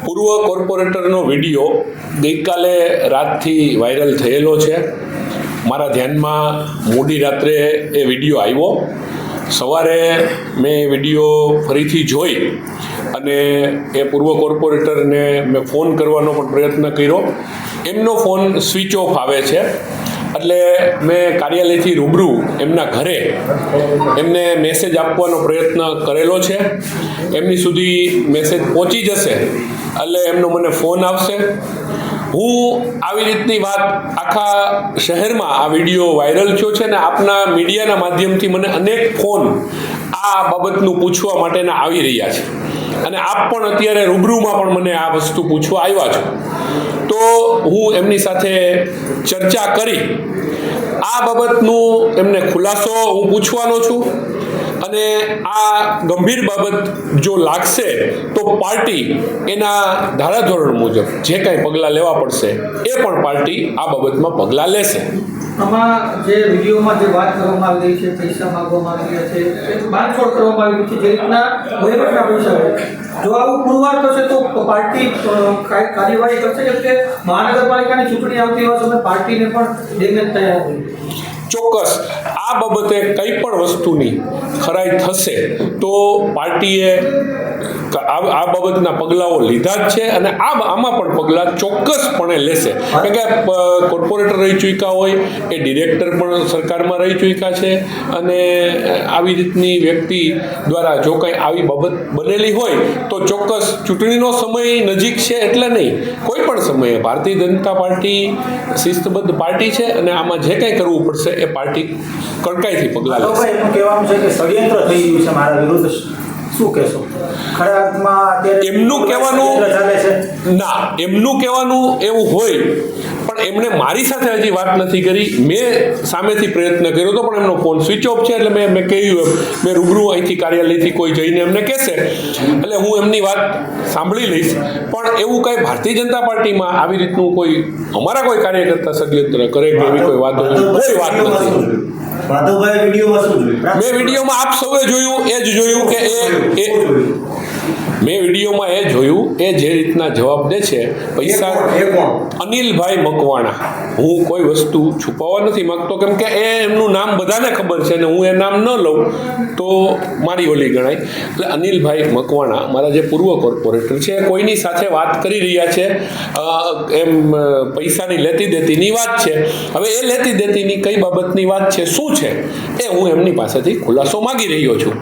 પૂર્વ કોર્પોરેટરનો વિડીયો ગઈકાલે રાતથી વાયરલ થયેલો છે. મારા ધ્યાનમાં મોડી રાત્રે એ વિડીયો આવ્યો. સવારે મેં વિડીયો ફરીથી જોઈ અને એ પૂર્વ કોર્પોરેટરને મેં ફોન કરવાનો પણ પ્રયત્ન કર્યો. એમનો ફોન સ્વિચ ઓફ આવે છે. એટલે મેં કાર્યાલયથી રૂબરૂ એમના ઘરે એમને મેસેજ આપવાનો પ્રયત્ન કરેલો છે. એમની સુધી મેસેજ પહોંચી જશે એટલે એમનો મને ફોન આવશે. હું આવી રીતની વાત આખા શહેરમાં આ વિડીયો વાયરલ થયો છે ને આપના મીડિયાના માધ્યમથી મને અનેક ફોન આ બાબતનું પૂછવા માટેના આવી રહ્યા છે અને આપ પણ અત્યારે રૂબરૂમાં પણ મને આ વસ્તુ પૂછવા આવ્યા છો. તો હું એમની સાથે ચર્ચા કરી આ બાબતનું એમને ખુલાસો હું પૂછવાનો છું અને આ ગંભીર બાબત જો લાગશે તો પાર્ટી એના ધારાધોરણ મુજબ જે કાંઈ પગલાં લેવા પડશે એ પણ પાર્ટી આ બાબતમાં પગલાં લેશે. આમાં જે વિડીયોમાં જે વાત કરવામાં આવી રહી છે, પૈસા માંગવામાં આવી રહ્યા છે, બાંધછોડ કરવામાં આવી છે, જે રીતના વહીવટના પૈસા હોય, જો આવું પુરવાર થશે તો પાર્ટી કાર્યવાહી કરશે કે મહાનગરપાલિકાની ચૂંટણી આવતી એવા સમયે પાર્ટીને પણ ડેમેજ થયા હોય? ચોક્કસ આ બાબતે કંઈ પણ વસ્તુની ખરાઈ થશે તો પાર્ટીએ આ બાબતના પગલાઓ લીધા જ છે અને આમાં પણ પગલાં ચોક્કસપણે લેશે. કારણ કે કોર્પોરેટર રહી ચૂક્યા હોય, એ ડિરેક્ટર પણ સરકારમાં રહી ચૂક્યા છે અને આવી રીતની વ્યક્તિ દ્વારા જો કંઈ આવી બાબત બનેલી હોય તો ચોક્કસ ચૂંટણીનો સમય નજીક છે એટલે નહીં, કોઈ પણ સમયે ભારતીય જનતા પાર્ટી શિસ્તબદ્ધ પાર્ટી છે અને આમાં જે કંઈ કરવું પડશે એ પાર્ટી કડકાઈથી પગલાં લેશે. કહેવાનું છે કે ષડયંત્ર થઈ ગયું છે મારા વિરુદ્ધ, શું કહેશો? ખરા અર્થમાં અત્યારે એમનું કહેવાનું ના, એમનું કહેવાનું એવું હોય પણ એમણે મારી સાથે હજી વાત નથી કરી. મેં સામેથી પ્રયત્ન કર્યો હતો પણ એમનો ફોન સ્વિચ ઓફ છે એટલે મેં કહ્યું મેં રૂબરૂ અહીંથી કાર્યાલયથી કોઈ જઈને એમને કહેશે એટલે હું એમની વાત સાંભળી લઈશ. પણ એવું કાંઈ ભારતીય જનતા પાર્ટીમાં આવી રીતનું કોઈ અમારા કોઈ કાર્યકર્તા ષડયંત્ર કરે કે એવી કોઈ વાત નથી. મેં વિડીયોમાં આપ સૌએ જોયું એ જ જોયું કે મેં વિડીયોમાં એ જોયું એ જે રીતના જવાબ દે છે પૈસા અનિલભાઈ મકવાણા. હું કોઈ વસ્તુ છુપાવવા નથી માંગતો કેમ કે એમનું નામ બધાને ખબર છે અને હું એ નામ ન લઉં તો મારી ઓલી ગણાય. એટલે અનિલભાઈ મકવાણા મારા જે પૂર્વ કોર્પોરેટર છે કોઈની સાથે વાત કરી રહ્યા છે, એમ પૈસાની લેતી દેતીની વાત છે. હવે એ લેતી દેતીની કઈ બાબતની વાત છે, શું છે એ હું એમની પાસેથી ખુલાસો માગી રહ્યો છું.